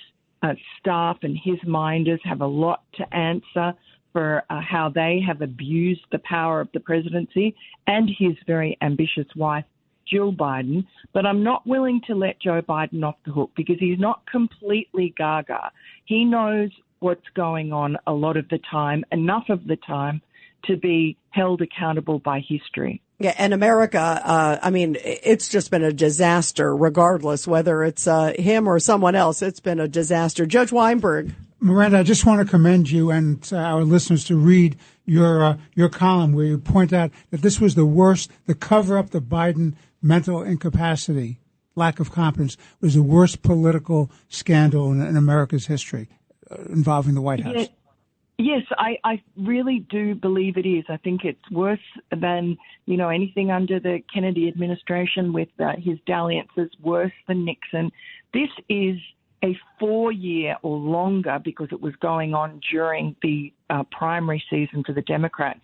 staff and his minders have a lot to answer for how they have abused the power of the presidency and his very ambitious wife, Jill Biden. But I'm not willing to let Joe Biden off the hook because he's not completely gaga. He knows what's going on a lot of the time, enough of the time, to be held accountable by history. Yeah, and America, it's just been a disaster, regardless whether it's him or someone else. It's been a disaster. Judge Weinberg. Miranda, I just want to commend you and our listeners to read your column where you point out that this was the worst, the cover-up, the Biden mental incapacity, lack of competence, was the worst political scandal in America's history involving the White House. Yes, I really do believe it is. I think it's worse than, anything under the Kennedy administration with his dalliances, worse than Nixon. This is a 4-year or longer, because it was going on during the primary season for the Democrats,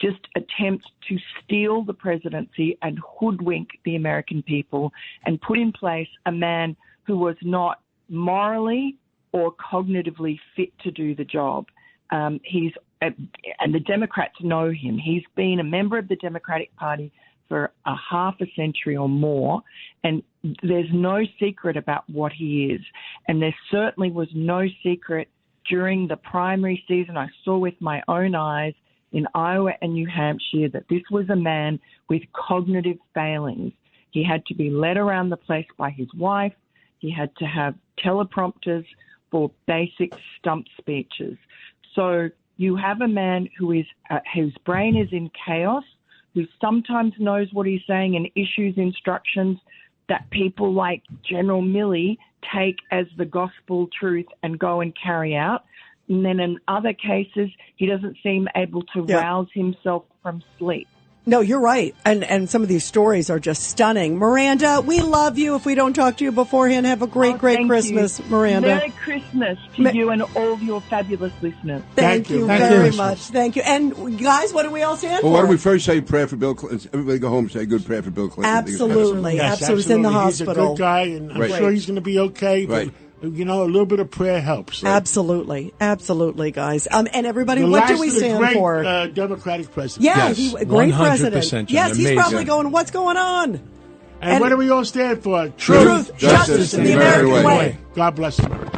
just attempt to steal the presidency and hoodwink the American people and put in place a man who was not morally or cognitively fit to do the job. And the Democrats know him. He's been a member of the Democratic Party for a half a century or more, and there's no secret about what he is. And there certainly was no secret during the primary season. I saw with my own eyes in Iowa and New Hampshire that this was a man with cognitive failings. He had to be led around the place by his wife. He had to have teleprompters for basic stump speeches. So you have a man whose brain is in chaos, who sometimes knows what he's saying and issues instructions that people like General Milley take as the gospel truth and go and carry out. And then in other cases, he doesn't seem able to rouse himself from sleep. No, you're right. And some of these stories are just stunning. Miranda, we love you. If we don't talk to you beforehand, have a great Christmas, Miranda. Merry Christmas to you and all your fabulous listeners. Thank you very much. Thank you. And guys, what do we all stand Well, for? why don't we first say a prayer for Bill Clinton? Everybody go home and say a good prayer for Bill Clinton. Absolutely. Yes, absolutely. He's in the hospital. He's a good guy, and I'm sure he's going to be okay. Right. But, you know, a little bit of prayer helps. Right? Absolutely. Absolutely, guys. And everybody, The what last do we of the stand great, for? Democratic president. Yeah, Yes, great 100%, president. John. Yes, he's Amazing. probably going, what's going on? And what do we all stand for? Truth, justice, and the American way. God bless America.